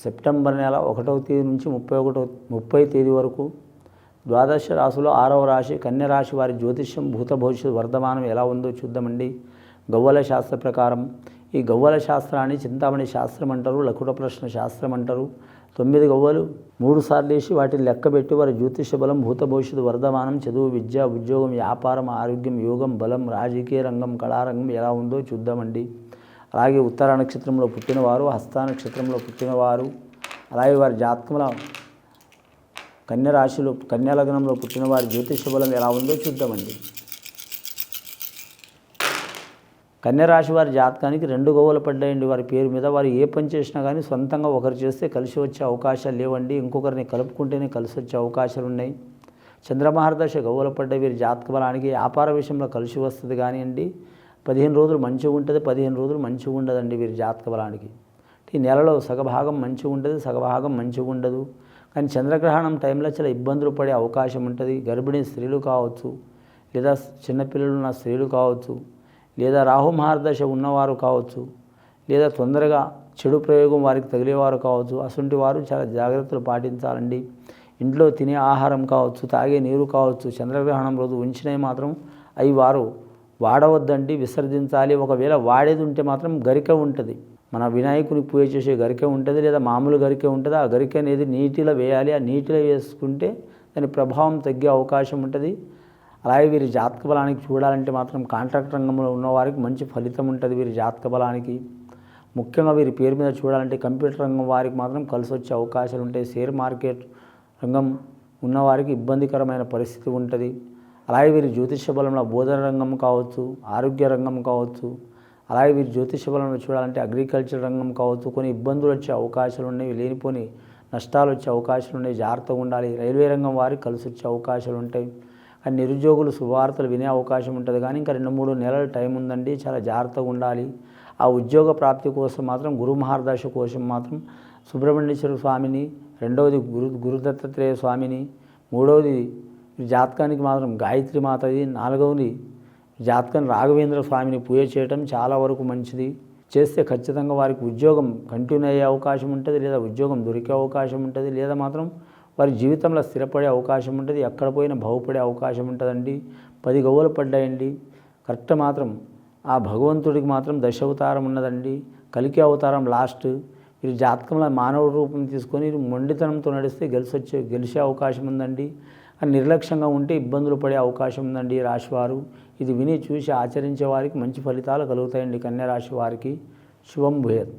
September నెల 1వ తేదీ నుంచి 30వ తేదీ వరకు ద్వాదశ రాశిలో 6వ రాశి కన్య రాశి వారి జ్యోతిష్యం భూత భవిష్యత్తు వర్ధమానం ఎలా ఉందో చూద్దామండి. గవ్వల శాస్త్ర ప్రకారం ఈ గవ్వల శాస్త్రాన్ని చింతామణి శాస్త్రం అంటారు, లకుట ప్రశ్న శాస్త్రం అంటారు. 9 గవ్వలు 3 సార్లు వేసి వాటిని లెక్కబెట్టి వారి జ్యోతిష బలం భూత భవిష్యత్తు వర్ధమానం చదువు విద్య ఉద్యోగం వ్యాపారం ఆరోగ్యం యోగం బలం రాజకీయ రంగం కళారంగం ఎలా ఉందో చూద్దామండి. అలాగే ఉత్తర నక్షత్రంలో పుట్టినవారు, హస్త నక్షత్రంలో పుట్టినవారు, అలాగే వారి జాతకంలో కన్య రాశిలో కన్యా లగ్నంలో పుట్టిన వారి జ్యోతిష బలం ఎలా ఉందో చూద్దామండి. కన్య రాశి వారి జాతకానికి 2 గవ్వలు పడ్డాయండి వారి పేరు మీద. వారు ఏ పని చేసినా కానీ సొంతంగా ఒకరు చేస్తే కలిసి వచ్చే అవకాశాలు లేవండి, ఇంకొకరిని కలుపుకుంటేనే కలిసి వచ్చే అవకాశాలు ఉన్నాయి. చంద్రమహర్దశ గవ్వలు పడ్డాయి వీరి జాతక బలానికి. వ్యాపార విషయంలో కలిసి వస్తుంది కానివ్వండి, 15 రోజులు మంచిగా ఉంటుంది, 15 రోజులు మంచిగా ఉండదండి వీరి జాతక బలానికి. ఈ నెలలో సగభాగం మంచిగా ఉంటుంది, సగభాగం మంచిగా ఉండదు. కానీ చంద్రగ్రహణం టైంలో చాలా ఇబ్బందులు పడే అవకాశం ఉంటుంది. గర్భిణీ స్త్రీలు కావచ్చు, లేదా చిన్నపిల్లలు ఉన్న స్త్రీలు కావచ్చు, లేదా రాహు మహర్దశ ఉన్నవారు కావచ్చు, లేదా తొందరగా చెడు ప్రయోగం వారికి తగిలేవారు కావచ్చు. అటువంటి వారు చాలా జాగ్రత్తలు పాటించాలండి. ఇంట్లో తినే ఆహారం కావచ్చు, తాగే నీరు కావచ్చు, చంద్రగ్రహణం రోజు ఉంచినవి మాత్రం అవి వారు వాడవద్దండి, విసర్జించాలి. ఒకవేళ వాడేది ఉంటే మాత్రం గరిక ఉంటుంది, మన వినాయకుని పూజ చేసే గరిక ఉంటుంది, లేదా మామూలు గరిక ఉంటుంది. ఆ గరిక అనేది నీటిలో వేయాలి. ఆ నీటిలో వేసుకుంటే దాని ప్రభావం తగ్గే అవకాశం ఉంటుంది. అలాగే వీరి జాతక బలానికి చూడాలంటే మాత్రం కాంట్రాక్ట్ రంగంలో ఉన్నవారికి మంచి ఫలితం ఉంటుంది వీరి జాతక బలానికి. ముఖ్యంగా వీరి పేరు మీద చూడాలంటే కంప్యూటర్ రంగం వారికి మాత్రం కలిసి వచ్చే అవకాశాలు ఉంటాయి. షేర్ మార్కెట్ రంగం ఉన్నవారికి ఇబ్బందికరమైన పరిస్థితి ఉంటుంది. అలాగే వీరి జ్యోతిష బలంలో బోధన రంగం కావచ్చు, ఆరోగ్య రంగం కావచ్చు, అలాగే వీరి జ్యోతిష బలంలో చూడాలంటే అగ్రికల్చర్ రంగం కావచ్చు. కొన్ని ఇబ్బందులు వచ్చే అవకాశాలు ఉన్నాయి, లేనిపోని నష్టాలు వచ్చే అవకాశాలు ఉన్నాయి, జాగ్రత్తగా ఉండాలి. రైల్వే రంగం వారికి కలిసి వచ్చే అవకాశాలు ఉంటాయి. కానీ నిరుద్యోగులు శుభవార్తలు వినే అవకాశం ఉంటుంది. కానీ ఇంకా 2-3 నెలల టైం ఉందండి, చాలా జాగ్రత్తగా ఉండాలి. ఆ ఉద్యోగ ప్రాప్తి కోసం మాత్రం గురు మహర్దశ కోసం మాత్రం సుబ్రహ్మణ్యేశ్వర స్వామిని, 2వది గురుదత్తాత్రేయ స్వామిని, 3వది జాతకానికి మాత్రం గాయత్రి మాతది, 4వది జాతకం రాఘవేంద్ర స్వామిని పూజ చేయటం చాలా వరకు మంచిది. చేస్తే ఖచ్చితంగా వారికి ఉద్యోగం కంటిన్యూ అయ్యే అవకాశం ఉంటుంది, లేదా ఉద్యోగం దొరికే అవకాశం ఉంటుంది, లేదా మాత్రం వారి జీవితంలో స్థిరపడే అవకాశం ఉంటుంది. ఎక్కడ పోయినా బాగుపడే అవకాశం ఉంటుందండి. 10 గవ్వలు పడ్డాయండి. కరెక్ట్ మాత్రం ఆ భగవంతుడికి మాత్రం దశావతారం ఉన్నదండి. కలికి అవతారం లాస్ట్. వీరి జాతకంలో మానవ రూపం తీసుకొని మొండితనంతో నడిస్తే గెలిచే అవకాశం ఉందండి. అని నిర్లక్ష్యంగా ఉంటే ఇబ్బందులు పడే అవకాశం ఉందండి ఈ రాశివారు. ఇది విని చూసి ఆచరించే వారికి మంచి ఫలితాలు కలుగుతాయండి కన్యా రాశి వారికి. శుభం భూయాత్.